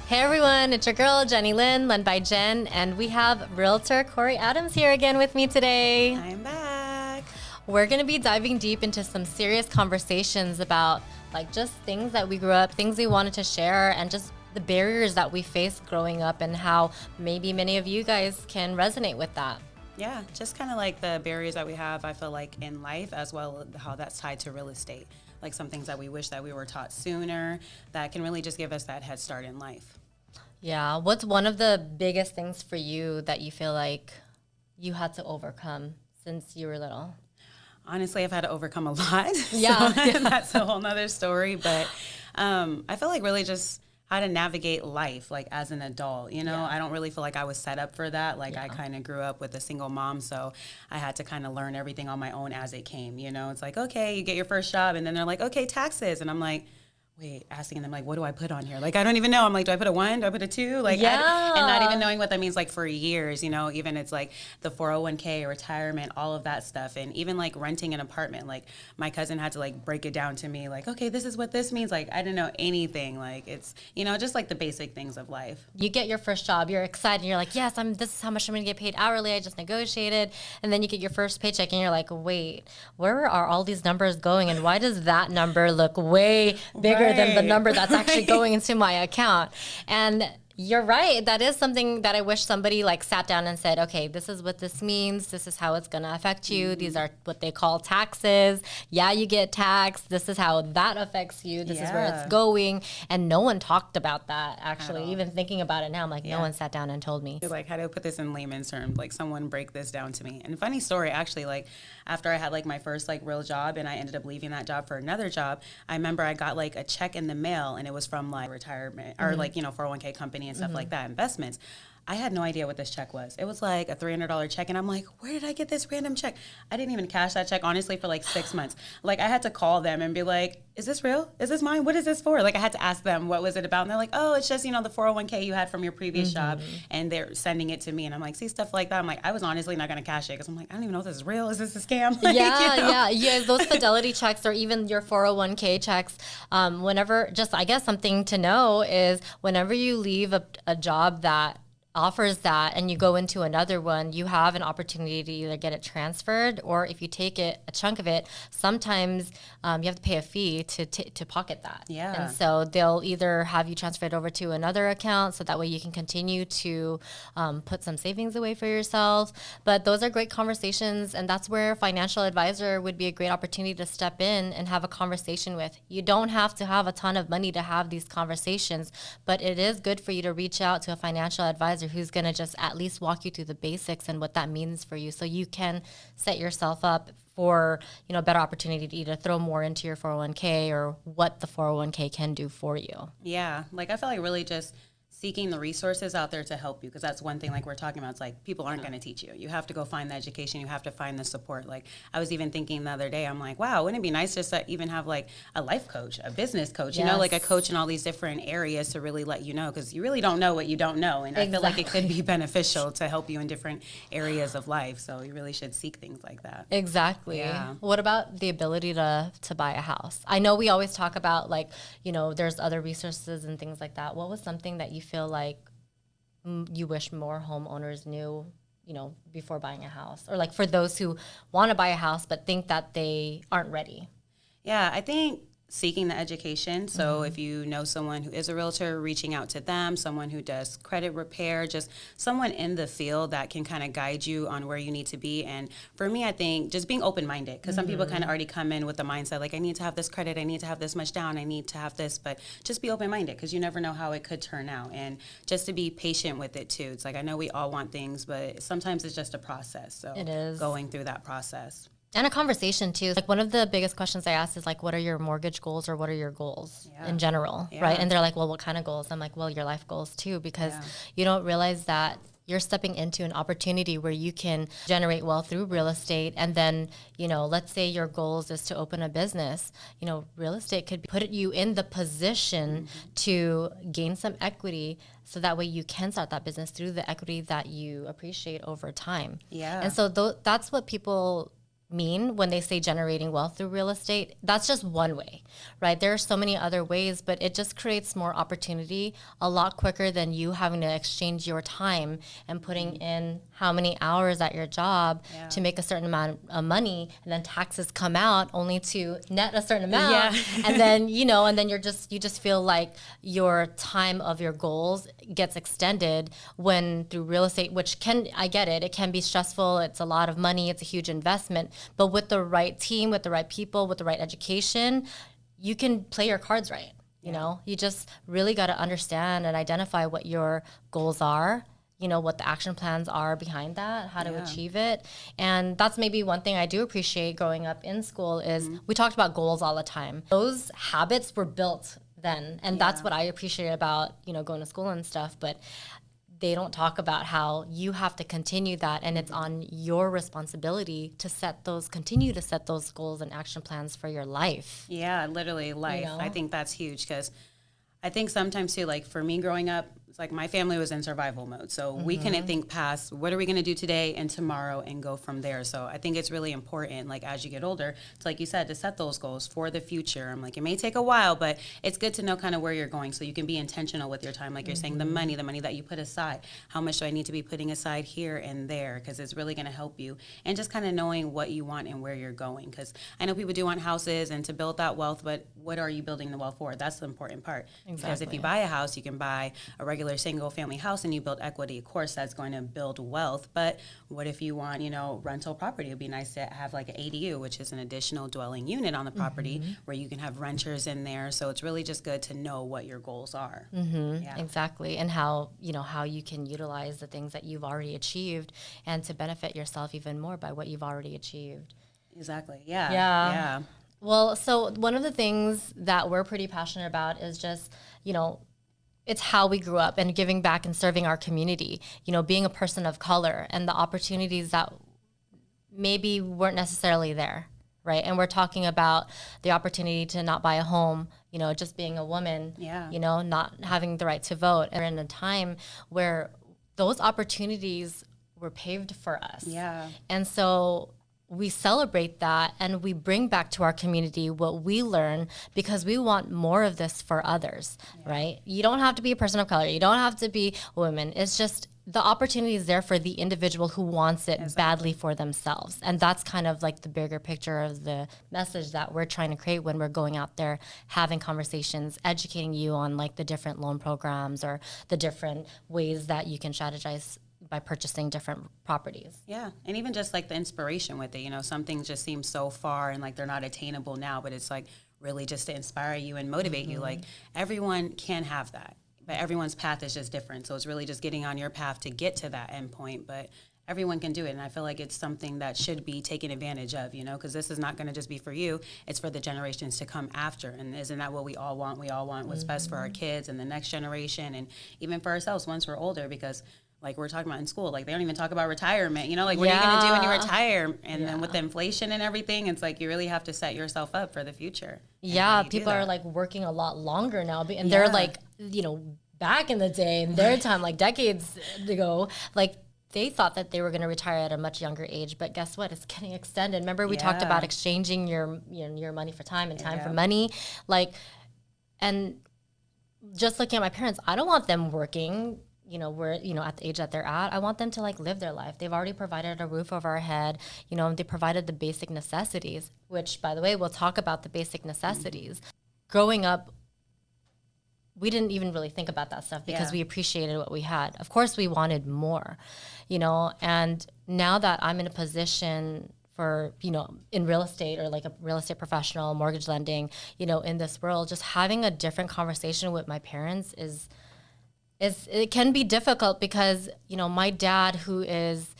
Hey everyone, it's your girl Jenny Lynn, led by Jen, and we have Realtor Corey Adams here again with me today. I'm back. We're going to be diving deep into some serious conversations about like just things that we grew up, things we wanted to share, and just the barriers that we faced growing up and how maybe many of you guys can resonate with that. Yeah, just kind of like the barriers that we have, I feel like, in life, as well as how that's tied to real estate. Like some things that we wish that we were taught sooner that can really just give us that head start in life. Yeah. What's one of the biggest things for you that you feel like you had to overcome since you were little? Honestly, I've had to overcome a lot. Yeah. So that's a whole nother story. But I feel like really just how to navigate life, like as an adult, you know. Yeah. I don't really feel like I was set up for that. Like I kind of grew up with a single mom, so I had to kind of learn everything on my own as it came, you know. It's like, okay, you get your first job, and then they're like, okay, taxes. And I'm like, wait, asking them, like, what do I put on here? Like, I don't even know. I'm like, do I put a 1? Do I put a 2? Like, Yeah. and not even knowing what that means, like, for years, you know, even it's like the 401k, retirement, all of that stuff. And even like renting an apartment, like my cousin had to like break it down to me, like, okay, this is what this means. Like, I didn't know anything. Like, it's, you know, just like the basic things of life. You get your first job, you're excited, you're like, yes, this is how much I'm gonna get paid hourly, I just negotiated. And then you get your first paycheck and you're like, wait, where are all these numbers going? And why does that number look way bigger than the number that's actually going into my account? And you're right. That is something that I wish somebody like sat down and said, okay, this is what this means. This is how it's going to affect you. Mm-hmm. These are what they call taxes. Yeah, you get taxed. This is how that affects you. This is where it's going. And no one talked about that, actually. Even thinking about it now, I'm like, no one sat down and told me. Like, how do I put this in layman's terms? Like, someone break this down to me. And funny story, actually, like, after I had like my first like real job and I ended up leaving that job for another job, I remember I got like a check in the mail and it was from like retirement or like, you know, 401k company and stuff like that, investments. I had no idea what this check was. It was like a $300 check, and I'm like, where did I get this random check? I didn't even cash that check, honestly, for like 6 months. Like, I had to call them and be like, is this real? Is this mine? What is this for? Like, I had to ask them, what was it about? And they're like, oh, it's just, you know, the 401k you had from your previous job, and they're sending it to me. And I'm like, see, stuff like that. I'm like, I was honestly not going to cash it because I'm like, I don't even know if this is real. Is this a scam? Like, yeah. Those fidelity checks or even your 401k checks, whenever, just I guess something to know is whenever you leave a job that offers that and you go into another one, you have an opportunity to either get it transferred, or if you take it, a chunk of it, sometimes you have to pay a fee to pocket that. Yeah. And so they'll either have you transferred over to another account so that way you can continue to put some savings away for yourself. But those are great conversations, and that's where a financial advisor would be a great opportunity to step in and have a conversation with. You don't have to have a ton of money to have these conversations, but it is good for you to reach out to a financial advisor who's going to just at least walk you through the basics and what that means for you, so you can set yourself up for, you know, a better opportunity to either throw more into your 401k or what the 401k can do for you. Yeah, like I feel like really just seeking the resources out there to help you, because that's one thing like we're talking about. It's like people aren't going to teach you. You have to go find the education. You have to find the support. Like I was even thinking the other day, I'm like, wow, wouldn't it be nice just to even have like a life coach, a business coach, you know, like a coach in all these different areas to really let you know, because you really don't know what you don't know. And I feel like it could be beneficial to help you in different areas of life. So you really should seek things like that. Exactly. Yeah. What about the ability to buy a house? I know we always talk about like, you know, there's other resources and things like that. What was something that you feel like you wish more homeowners knew, you know, before buying a house, or like for those who want to buy a house but think that they aren't ready? Yeah, I think seeking the education. So if you know someone who is a realtor, reaching out to them, someone who does credit repair, just someone in the field that can kind of guide you on where you need to be. And for me, I think just being open-minded, because some people kind of already come in with the mindset like, I need to have this credit, I need to have this much down, I need to have this, but just be open-minded, because you never know how it could turn out. And just to be patient with it too. It's like, I know we all want things, but sometimes it's just a process. So it is going through that process. And a conversation too. Like one of the biggest questions I ask is like, what are your mortgage goals, or what are your goals in general, right? And they're like, well, what kind of goals? I'm like, well, your life goals too, because you don't realize that you're stepping into an opportunity where you can generate wealth through real estate. And then, you know, let's say your goals is to open a business. You know, real estate could put you in the position to gain some equity, so that way you can start that business through the equity that you appreciate over time. Yeah. And so that's what people mean when they say generating wealth through real estate. That's just one way, right? There are so many other ways, but it just creates more opportunity a lot quicker than you having to exchange your time and putting in how many hours at your job to make a certain amount of money, and then taxes come out only to net a certain amount. And then, and then you just feel like your time of your goals gets extended when through real estate, which I get it can be stressful. It's a lot of money. It's a huge investment. But with the right team, with the right people, with the right education, you can play your cards right. You know, you just really got to understand and identify what your goals are, what the action plans are behind that, how to achieve it. And that's maybe one thing I do appreciate growing up in school is we talked about goals all the time. Those habits were built then. And that's what I appreciate about, going to school and stuff. But they don't talk about how you have to continue that, and it's on your responsibility to continue to set those goals and action plans for your life. Yeah, literally life. I think that's huge because I think sometimes too, like for me growing up, it's like my family was in survival mode. So we couldn't think past what are we going to do today and tomorrow and go from there. So I think it's really important, like as you get older, it's like you said, to set those goals for the future. I'm like, it may take a while, but it's good to know kind of where you're going so you can be intentional with your time. Like you're saying, the money that you put aside, how much do I need to be putting aside here and there? Because it's really going to help you. And just kind of knowing what you want and where you're going. Because I know people do want houses and to build that wealth, but what are you building the wealth for? That's the important part. Exactly. Because if you buy a house, you can buy a regular single family house and you build equity. Of course, that's going to build wealth. But what if you want, rental property? It'd be nice to have like an ADU, which is an additional dwelling unit on the property where you can have renters in there. So it's really just good to know what your goals are. Yeah. Exactly. And how you can utilize the things that you've already achieved and to benefit yourself even more by what you've already achieved. Exactly. Yeah. Well, so one of the things that we're pretty passionate about is just, it's how we grew up and giving back and serving our community, being a person of color and the opportunities that maybe weren't necessarily there, right? And we're talking about the opportunity to not buy a home, just being a woman, not having the right to vote. And we're in a time where those opportunities were paved for us. Yeah. And so we celebrate that and we bring back to our community what we learn because we want more of this for others, right? You don't have to be a person of color. You don't have to be a woman. It's just the opportunity is there for the individual who wants it badly for themselves. And that's kind of like the bigger picture of the message that we're trying to create when we're going out there, having conversations, educating you on like the different loan programs or the different ways that you can strategize by purchasing different properties. Yeah, and even just like the inspiration with it, some things just seem so far and like they're not attainable now, but it's like really just to inspire you and motivate you. Like everyone can have that, but everyone's path is just different. So it's really just getting on your path to get to that end point, but everyone can do it. And I feel like it's something that should be taken advantage of, because this is not going to just be for you. It's for the generations to come after. And isn't that what we all want? We all want what's best for our kids and the next generation and even for ourselves once we're older, because like we're talking about in school, like they don't even talk about retirement, like what are you going to do when you retire? And then with the inflation and everything, it's like you really have to set yourself up for the future. Yeah, people are like working a lot longer now. And they're like, back in the day, in their time, like decades ago, like they thought that they were going to retire at a much younger age. But guess what? It's getting extended. Remember we talked about exchanging your money for time and time for money? Like, and just looking at my parents, I don't want them working we're, at the age that they're at. I want them to like live their life. They've already provided a roof over our head, they provided the basic necessities, which by the way, we'll talk about the basic necessities. Growing up, we didn't even really think about that stuff because we appreciated what we had. Of course, we wanted more, and now that I'm in a position for, in real estate or like a real estate professional, mortgage lending, in this world, just having a different conversation with my parents it can be difficult because, my dad, who is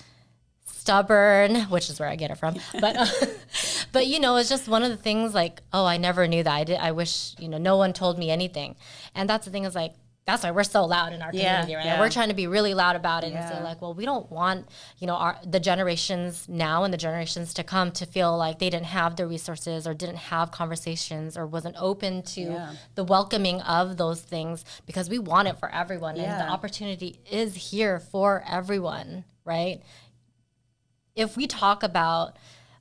stubborn, which is where I get it from, but it's just one of the things like, oh, I never knew that. I wish, no one told me anything. And that's the thing is like, that's why we're so loud in our community, right? Yeah. We're trying to be really loud about it and say like, well, we don't want, the generations now and the generations to come to feel like they didn't have the resources or didn't have conversations or wasn't open to the welcoming of those things because we want it for everyone. And the opportunity is here for everyone, right? If we talk about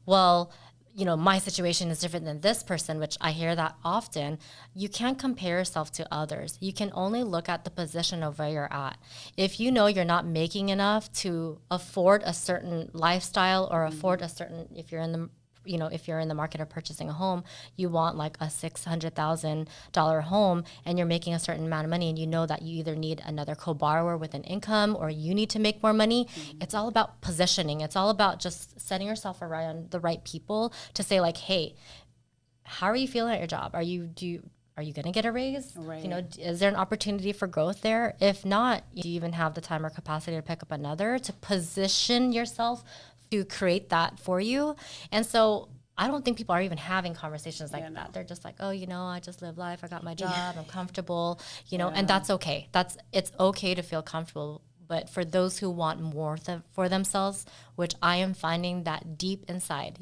well, my situation is different than this person, which I hear that often. You can't compare yourself to others. You can only look at the position of where you're at. If you know you're not making enough to afford a certain lifestyle or afford a certain, if you're in the market of purchasing a home, you want like a $600,000 home and you're making a certain amount of money, and you know that you either need another co-borrower with an income or you need to make more money. It's all about positioning. It's all about just setting yourself around the right people to say like, hey, how are you feeling at your job? Are you going to get a raise? Right. Is there an opportunity for growth there? If not, do you even have the time or capacity to pick up another, to position yourself to create that for you? And so I don't think people are even having conversations like that. They're just like, oh, I just live life. I got my job. I'm comfortable, and that's okay. It's okay to feel comfortable. But for those who want more for themselves, which I am finding that deep inside,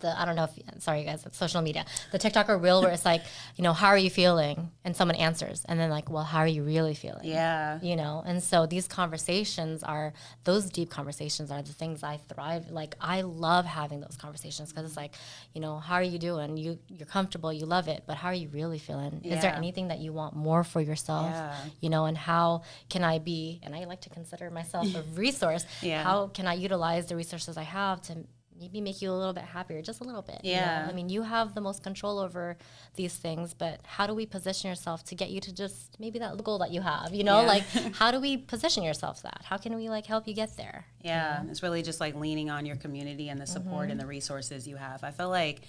I don't know if, sorry guys, it's social media, the TikTok or reel where it's like, how are you feeling? And someone answers. And then like, well, how are you really feeling? Yeah. And so these those deep conversations are the things I thrive. Like I love having those conversations because it's like, how are you doing? You're comfortable, you love it, but how are you really feeling? Yeah. Is there anything that you want more for yourself? Yeah. And how can I be, and I like to consider myself a resource. Yeah. How can I utilize the resources I have to maybe make you a little bit happier, just a little bit. Yeah. I mean, you have the most control over these things, but how do we position yourself to get you to just maybe that goal that you have, like how do we position yourself that? How can we like help you get there? Yeah. It's really just like leaning on your community and the support and the resources you have. I feel like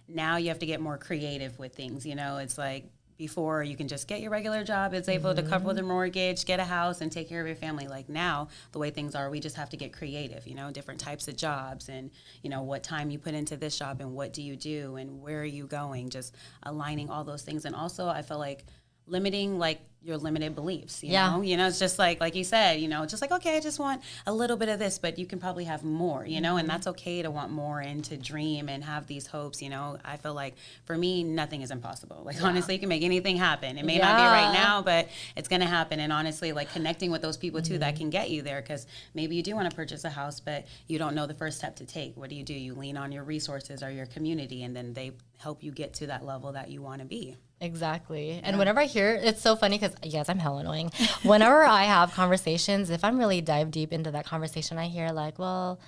now you have to get more creative with things, it's like, before you can just get your regular job, it's able to cover the mortgage, get a house, and take care of your family. Like now, the way things are, we just have to get creative, different types of jobs and, what time you put into this job and what do you do and where are you going, just aligning all those things. And also, I feel like limiting like your limited beliefs, you know, it's just like you said, just like, okay, I just want a little bit of this, but you can probably have more, and that's okay to want more and to dream and have these hopes, I feel like for me, nothing is impossible. Like, honestly, you can make anything happen. It may not be right now, but it's going to happen. And honestly, like connecting with those people too, that can get you there, because maybe you do want to purchase a house, but you don't know the first step to take. What do? You lean on your resources or your community, and then they help you get to that level that you want to be. Exactly. Yeah. And whenever I hear, it's so funny because, yes, I'm hell annoying. Whenever I have conversations, if I'm really dive deep into that conversation, I hear like, well,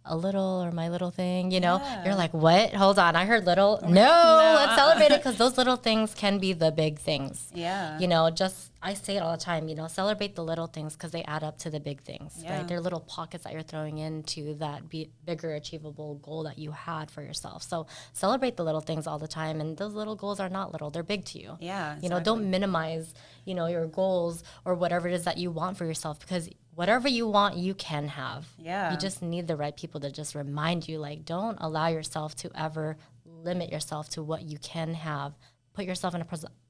a little or my little thing, you're like, what? Hold on. I heard little. No, let's celebrate it, because those little things can be the big things. Yeah. I say it all the time, celebrate the little things because they add up to the big things, right? They're little pockets that you're throwing into that bigger achievable goal that you had for yourself. So celebrate the little things all the time. And those little goals are not little, they're big to you. Yeah. Exactly. Don't minimize, your goals or whatever it is that you want for yourself, because whatever you want, you can have. Yeah. You just need the right people to just remind you, like, don't allow yourself to ever limit yourself to what you can have. Put yourself in a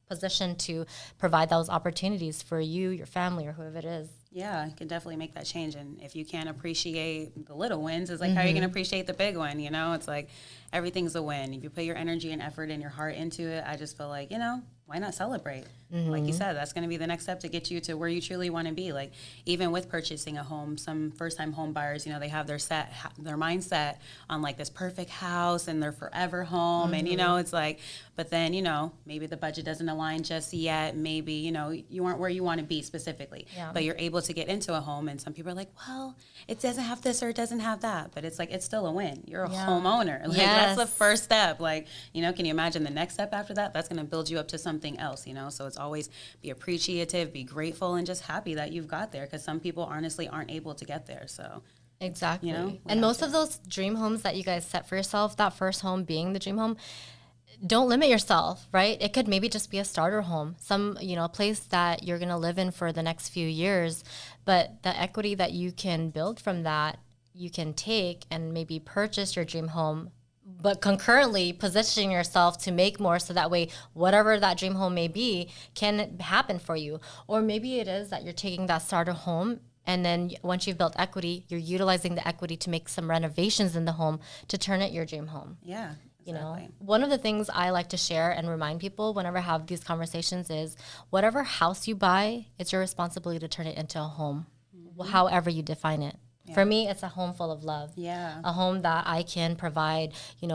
position to provide those opportunities for you, your family, or whoever it is. Yeah, it can definitely make that change. And if you can't appreciate the little wins, it's like, how are you going to appreciate the big one? It's like everything's a win. If you put your energy and effort and your heart into it, I just feel like, why not celebrate? Like you said, that's going to be the next step to get you to where you truly want to be. Like, even with purchasing a home, some first-time home buyers, they have their mindset on like this perfect house and their forever home. And, it's like, but then, maybe the budget doesn't align just yet. Maybe, you aren't where you want to be specifically, but you're able to get into a home. And some people are like, well, it doesn't have this or it doesn't have that. But it's like, it's still a win. You're a homeowner. Like, that's the first step. Like, can you imagine the next step after that? That's going to build you up to something else, So it's always be appreciative, be grateful, and just happy that you've got there, because some people honestly aren't able to get there. So exactly. And most of those dream homes that you guys set for yourself, that first home being the dream home, don't limit yourself, right? It could maybe just be a starter home, a place that you're going to live in for the next few years, but the equity that you can build from that, you can take and maybe purchase your dream home, but concurrently positioning yourself to make more, so that way whatever that dream home may be can happen for you. Or maybe it is that you're taking that starter home, and then once you've built equity, you're utilizing the equity to make some renovations in the home to turn it your dream home. Yeah. Exactly. One of the things I like to share and remind people whenever I have these conversations is, whatever house you buy, it's your responsibility to turn it into a home, however you define it. For me, it's a home full of love. Yeah. A home that I can provide,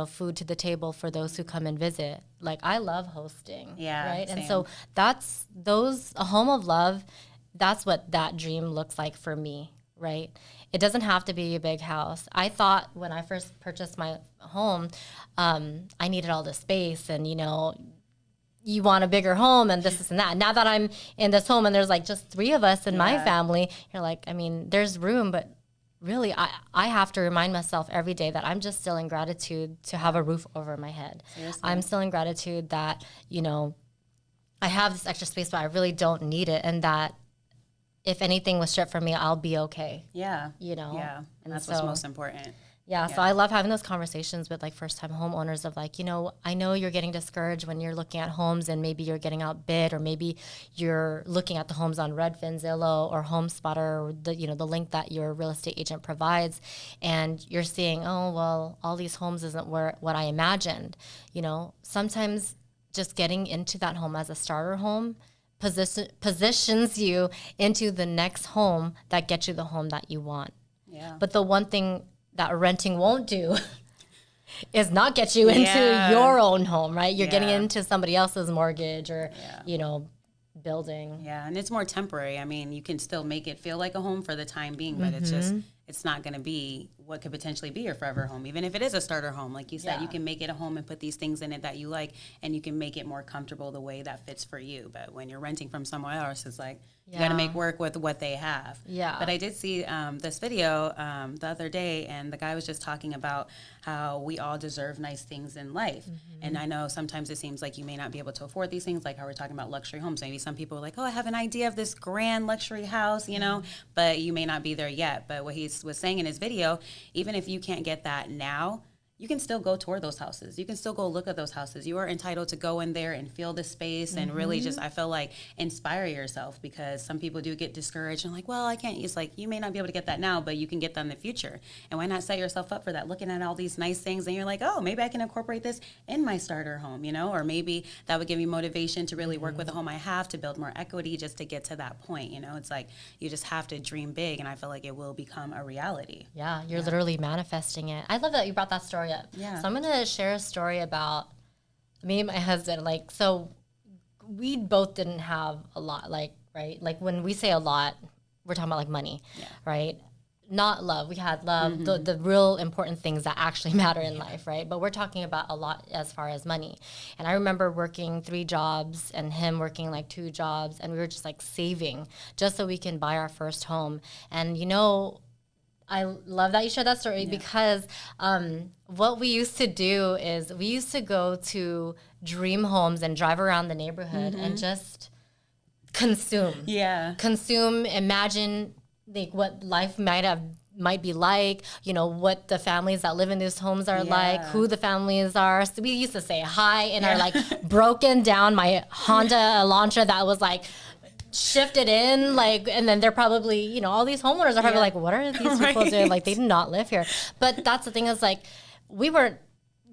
food to the table for those who come and visit. Like, I love hosting. Yeah, Right. same. And so a home of love, that's what that dream looks like for me. Right. It doesn't have to be a big house. I thought when I first purchased my home, I needed all the space and, you want a bigger home and this and that. Now that I'm in this home and there's like just 3 of us in my family, you're like, I mean, there's room, but really, I have to remind myself every day that I'm just still in gratitude to have a roof over my head. Seriously. I'm still in gratitude that, I have this extra space, but I really don't need it. And that if anything was stripped from me, I'll be okay. Yeah. Yeah. And that's what's most important. Yeah, so I love having those conversations with like first-time homeowners of like, I know you're getting discouraged when you're looking at homes and maybe you're getting outbid or maybe you're looking at the homes on Redfin, Zillow, or HomeSpotter, or the link that your real estate agent provides, and you're seeing, oh, well, all these homes isn't what I imagined. Sometimes just getting into that home as a starter home positions you into the next home that gets you the home that you want. Yeah. But the one thing that renting won't do is not get you into your own home, right? You're getting into somebody else's mortgage or, building. Yeah, and it's more temporary. I mean, you can still make it feel like a home for the time being, but it's not going to be what could potentially be your forever home. Even if it is a starter home, like you said, you can make it a home and put these things in it that you like, and you can make it more comfortable the way that fits for you. But when you're renting from somewhere else, it's like you got to make work with what they have. Yeah. But I did see this video the other day, and the guy was just talking about how we all deserve nice things in life. And I know sometimes it seems like you may not be able to afford these things, like how we're talking about luxury homes. Maybe some people are like, oh, I have an idea of this grand luxury house, but you may not be there yet. But what he was saying in his video, even if you can't get that now, you can still go tour those houses. You can still go look at those houses. You are entitled to go in there and feel the space and really just, I feel like, inspire yourself, because some people do get discouraged and like, well, I can't. It's like, you may not be able to get that now, but you can get that in the future. And why not set yourself up for that? Looking at all these nice things and you're like, oh, maybe I can incorporate this in my starter home, or maybe that would give me motivation to really work with the home I have to build more equity just to get to that point. It's like you just have to dream big, and I feel like it will become a reality. Yeah, you're literally manifesting it. I love that you brought that story up. Yeah. So I'm going to share a story about me and my husband. Like, so we both didn't have a lot, right? Like when we say a lot, we're talking about like money, right? Not love. We had love, the real important things that actually matter in life, right? But we're talking about a lot as far as money. And I remember working 3 jobs and him working like 2 jobs, and we were just like saving just so we can buy our first home. And I love that you shared that story because what we used to do is we used to go to dream homes and drive around the neighborhood and just consume. Yeah. Consume, imagine like what life might be like, what the families that live in these homes are like, who the families are. So we used to say hi in our like broken down my Honda Elantra that was like shifted in, like, and then they're probably, all these homeowners are probably like, what are these people doing? Like, they do not live here. But that's the thing is, like, we weren't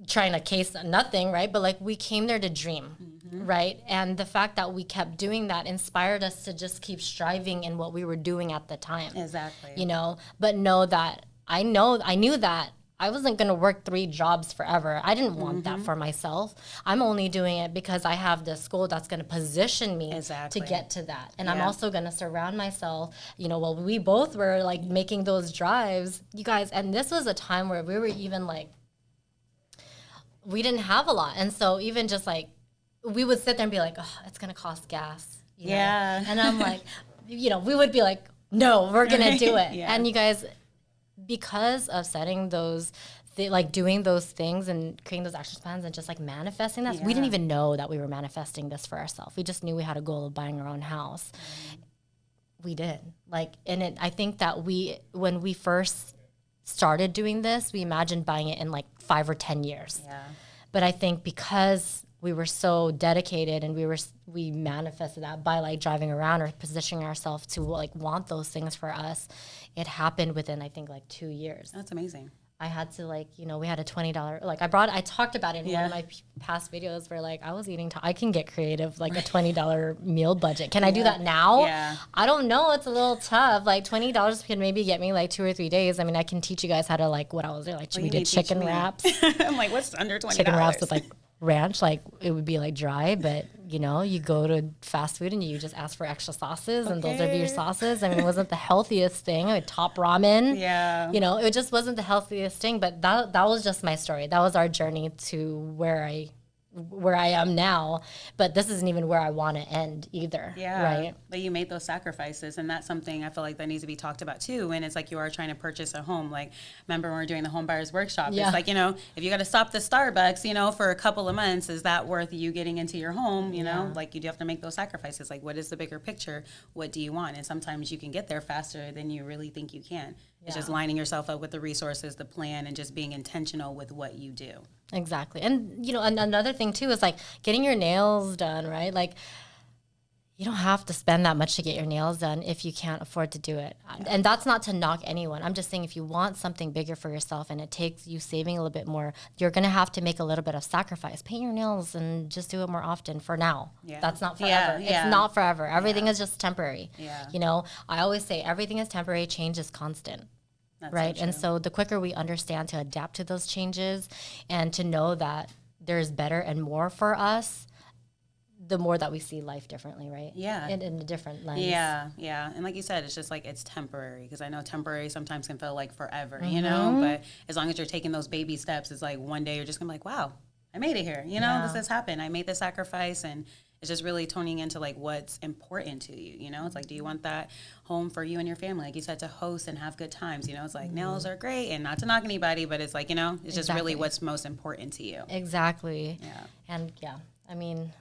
trying to case nothing, right? But, like, we came there to dream, right? And the fact that we kept doing that inspired us to just keep striving in what we were doing at the time. Exactly. But I knew that I wasn't going to work 3 jobs forever. I didn't want that for myself. I'm only doing it because I have this goal that's going to position me to get to that. And I'm also going to surround myself, we both were like making those drives, you guys. And this was a time where we were even like, we didn't have a lot. And so even just like, we would sit there and be like, oh, it's going to cost gas. You know? And I'm like, we would be like, no, we're going to do it. And you guys, because of setting those, doing those things and creating those action plans and just like manifesting that, we didn't even know that we were manifesting this for ourselves. We just knew we had a goal of buying our own house. We did. I think that when we first started doing this, we imagined buying it in like 5 or 10 years. But I think because we were so dedicated and we manifested that by like driving around or positioning ourselves to like want those things for us. It happened within, I think, like 2 years. That's amazing. I had to like, you know, we had a $20, like I talked about it in one of my past videos where like I was eating, I can get creative, like a $20 meal budget. Can I do that now? Yeah. I don't know. It's a little tough. Like $20 can maybe get me like 2 or 3 days. I mean, I can teach you guys how to like, what I was there, like we did chicken wraps. I'm like, what's under $20? Chicken wraps with like ranch, like it would be like dry, but you know, you go to fast food and you just ask for extra sauces and those are your sauces. I mean, it wasn't the healthiest thing. Like top ramen. Yeah. You know, it just wasn't the healthiest thing, but that was just my story. That was our journey to where I am now, but this isn't even where I want to end either. Yeah. Right. But you made those sacrifices, and that's something I feel like that needs to be talked about too. And it's like you are trying to purchase a home. Like, remember when we were doing the Homebuyers workshop? Yeah. It's like, you know, if you got to stop the Starbucks, you know, for a couple of months, is that worth you getting into your home? You know, like you do have to make those sacrifices. Like, what is the bigger picture? What do you want? And sometimes you can get there faster than you really think you can. It's just lining yourself up with the resources, the plan, and just being intentional with what you do. Exactly. And, you know, another thing too is like getting your nails done, right? Like you don't have to spend that much to get your nails done if you can't afford to do it. And that's not to knock anyone. I'm just saying if you want something bigger for yourself and it takes you saving a little bit more, you're going to have to make a little bit of sacrifice. Paint your nails and just do it more often for now. Yeah. That's not forever. It's not forever. Everything is just temporary. Yeah. You know, I always say everything is temporary, change is constant. That's right. So and so the quicker we understand to adapt to those changes and to know that there's better and more for us, the more that we see life differently, right? Yeah. In a different lens. Yeah, yeah. And like you said, it's just like it's temporary, because I know temporary sometimes can feel like forever, you know? But as long as you're taking those baby steps, it's like one day you're just going to be like, wow, I made it here. You know, this has happened. I made the sacrifice, and it's just really toning into like what's important to you. You know, it's like, do you want that home for you and your family? Like you said, to host and have good times. You know, it's like nails are great, and not to knock anybody, but it's like, you know, it's just really what's most important to you. Exactly. Yeah. And I mean,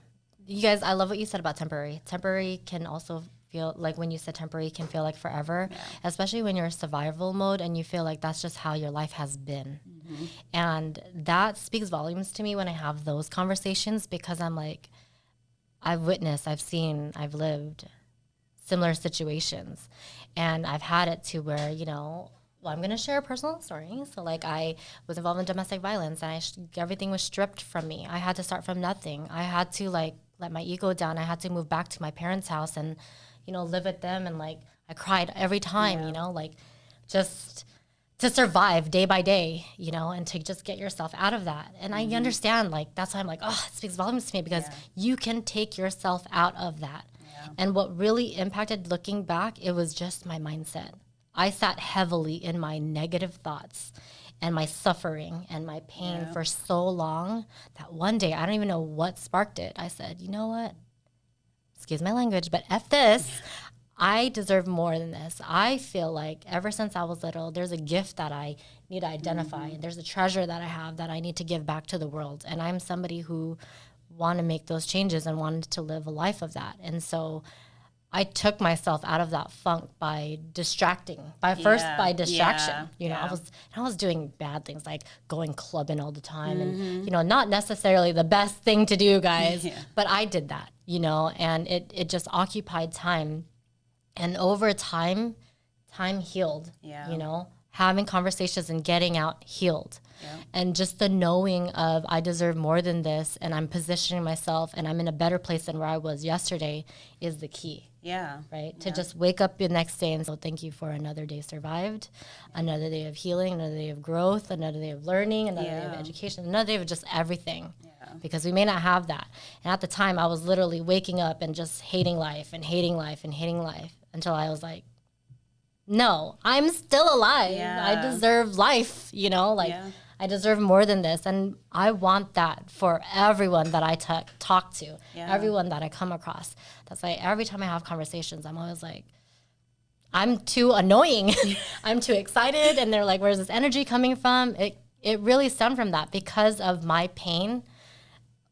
you guys, I love what you said about temporary. Temporary can also feel like, when you said temporary, can feel like forever, especially when you're in survival mode and you feel like that's just how your life has been. And that speaks volumes to me when I have those conversations, because I'm like, I've witnessed, I've seen, I've lived similar situations, and I've had it to where, you know, well, I'm going to share a personal story. So like I was involved in domestic violence, and everything was stripped from me. I had to start from nothing. I had to like let my ego down. I had to move back to my parents' house and, you know, live with them. And like I cried every time, you know, like just to survive day by day, you know, and to just get yourself out of that. And I understand, like, that's why I'm like, oh, it speaks volumes to me, because you can take yourself out of that. And what really impacted, looking back, it was just my mindset. I sat heavily in my negative thoughts and my suffering and my pain for so long that one day, I don't even know what sparked it. I said, you know what? Excuse my language, but F this. I deserve more than this. I feel like ever since I was little, there's a gift that I need to identify, and there's a treasure that I have that I need to give back to the world. And I'm somebody who want to make those changes and wanted to live a life of that. And so I took myself out of that funk by distracting, by distraction. You know, I was doing bad things like going clubbing all the time, and you know, not necessarily the best thing to do, guys. But I did that, you know, and it just occupied time. And over time healed, you know, having conversations and getting out healed. And just the knowing of I deserve more than this, and I'm positioning myself and I'm in a better place than where I was yesterday is the key. Right? To just wake up the next day and say, thank you for another day survived, another day of healing, another day of growth, another day of learning, another day of education, another day of just everything. Because we may not have that. And at the time, I was literally waking up and just hating life and hating life and hating life, until I was like, no, I'm still alive. I deserve life, you know, like I deserve more than this. And I want that for everyone that I talk to, everyone that I come across. That's like every time I have conversations, I'm always like, I'm too annoying. I'm too excited. And they're like, where's this energy coming from? It really stemmed from that. Because of my pain,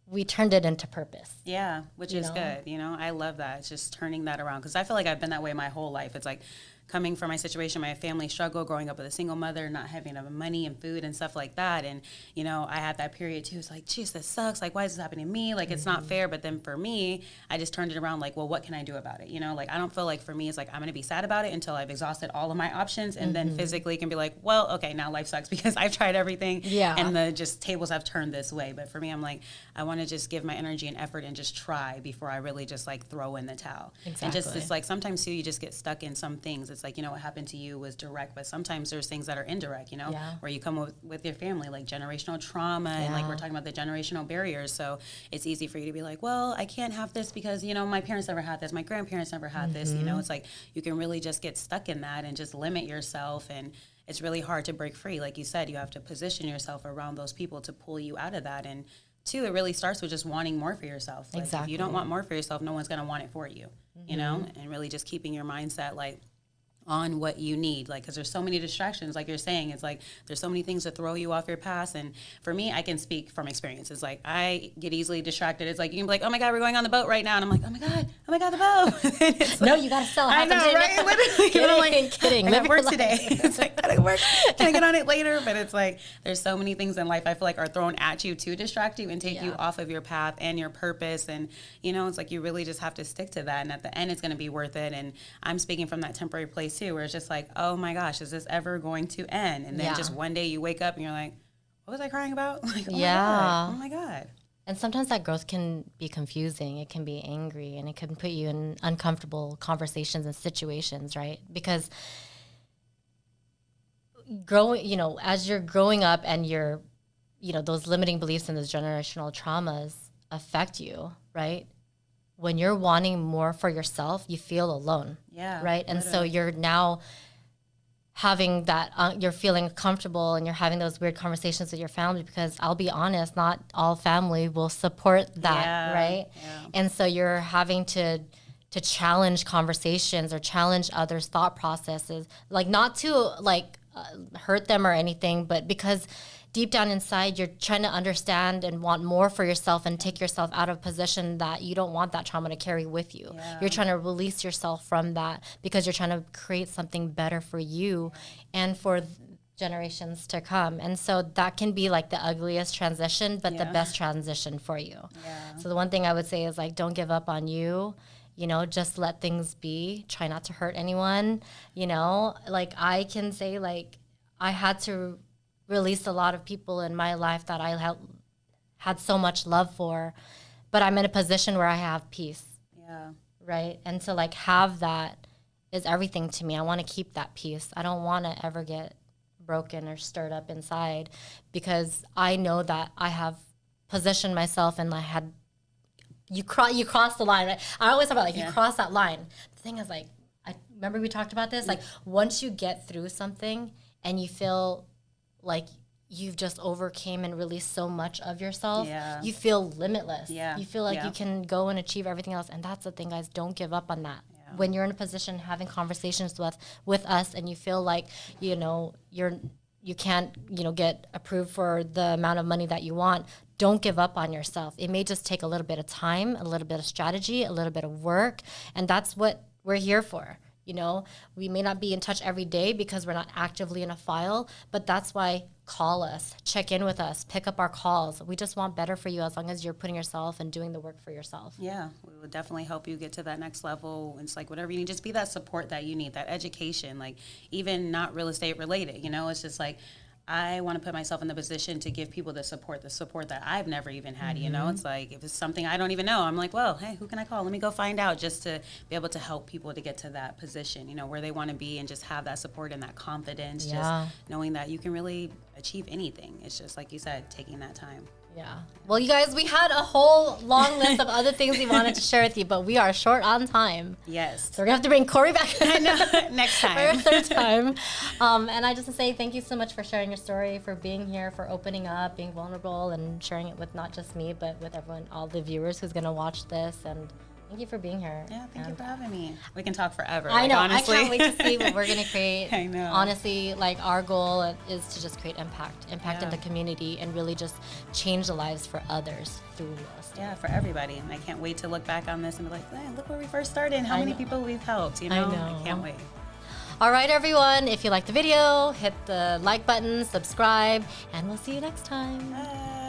we turned it into purpose. Yeah, which is good. You know, I love that. It's just turning that around, because I feel like I've been that way my whole life. It's like coming from my situation, my family struggle, growing up with a single mother, not having enough money and food and stuff like that. And, you know, I had that period too. It's like, geez, this sucks. Like, why is this happening to me? Like, it's not fair. But then for me, I just turned it around like, well, what can I do about it? You know, like, I don't feel like for me, it's like, I'm going to be sad about it until I've exhausted all of my options. And then physically can be like, well, okay, now life sucks because I've tried everything. Yeah. And the just tables have turned this way. But for me, I'm like, I want to just give my energy and effort and just try before I really just like throw in the towel. Exactly. And just, it's like sometimes too, you just get stuck in some things. It's like, you know, what happened to you was direct, but sometimes there's things that are indirect, you know, where you come with your family, like generational trauma, and like we're talking about the generational barriers. So it's easy for you to be like, well, I can't have this because, you know, my parents never had this, my grandparents never had this, you know. It's like you can really just get stuck in that and just limit yourself, and it's really hard to break free. Like you said, you have to position yourself around those people to pull you out of that. And two, it really starts with just wanting more for yourself. Like, if you don't want more for yourself, no one's going to want it for you, you know, and really just keeping your mindset like on what you need, like, because there's so many distractions, like you're saying. It's like there's so many things that throw you off your path. And for me, I can speak from experience. It's like I get easily distracted. It's like you can be like, oh my god, we're going on the boat right now, and I'm like, oh my god, the boat. No, you gotta sell. I know, right? Literally, kidding, I'm like, kidding. I got work today. It's like, I gotta work. Can I get on it later? But it's like there's so many things in life I feel like are thrown at you to distract you and take you off of your path and your purpose. And you know, it's like you really just have to stick to that. And at the end, it's gonna be worth it. And I'm speaking from that temporary place too, where it's just like, oh my gosh, is this ever going to end? And then just one day you wake up and you're like, what was I crying about? Like, oh my God. And sometimes that growth can be confusing. It can be angry, and it can put you in uncomfortable conversations and situations, right? Because growing, you know, as you're growing up and you're, you know, those limiting beliefs and those generational traumas affect you, right? When you're wanting more for yourself, you feel alone. Yeah. Right? And so you're now having that, you're feeling comfortable and you're having those weird conversations with your family, because I'll be honest, not all family will support that, right? Yeah. And so you're having to challenge conversations or challenge others' thought processes, like not to like hurt them or anything, but because deep down inside, you're trying to understand and want more for yourself and take yourself out of a position that you don't want that trauma to carry with you. Yeah. You're trying to release yourself from that because you're trying to create something better for you and for generations to come. And so that can be like the ugliest transition, but the best transition for you. Yeah. So the one thing I would say is like, don't give up on you. You know, just let things be. Try not to hurt anyone. You know, like I can say like I had to released a lot of people in my life that I had so much love for, but I'm in a position where I have peace. Yeah. Right? And to like have that is everything to me. I want to keep that peace. I don't want to ever get broken or stirred up inside, because I know that I have positioned myself and I had, you cross the line, right? I always talk about like you cross that line. The thing is like, I remember we talked about this, like once you get through something and you feel like you've just overcame and released so much of yourself, you feel limitless. You feel like you can go and achieve everything else. And that's the thing, guys, don't give up on that. When you're in a position having conversations with us and you feel like, you know, you can't, you know, get approved for the amount of money that you want, don't give up on yourself. It may just take a little bit of time, a little bit of strategy, a little bit of work, and that's what we're here for. You know, we may not be in touch every day because we're not actively in a file, but that's why call us, check in with us, pick up our calls. We just want better for you as long as you're putting yourself and doing the work for yourself. Yeah, we will definitely help you get to that next level. It's like whatever you need, just be that support that you need, that education, like even not real estate related, you know, it's just like, I want to put myself in the position to give people the support that I've never even had, you know? It's like, if it's something I don't even know, I'm like, well, hey, who can I call? Let me go find out, just to be able to help people to get to that position, you know, where they want to be, and just have that support and that confidence, just knowing that you can really achieve anything. It's just, like you said, taking that time. Yeah. Well, you guys, we had a whole long list of other things we wanted to share with you, but we are short on time. Yes. So we're going to have to bring Corey back next time. For a third time. And I just want to say thank you so much for sharing your story, for being here, for opening up, being vulnerable, and sharing it with not just me, but with everyone, all the viewers who's going to watch this. And Thank you for being here. Yeah, thank you for having me. We can talk forever. I know. Honestly. I can't wait to see what we're going to create. I know. Honestly, like our goal is to just create impact in the community and really just change the lives for others through real estate. Yeah, for everybody. And I can't wait to look back on this and be like, man, look where we first started and how many people we've helped, you know? I can't wait. All right, everyone. If you like the video, hit the like button, subscribe, and we'll see you next time. Bye.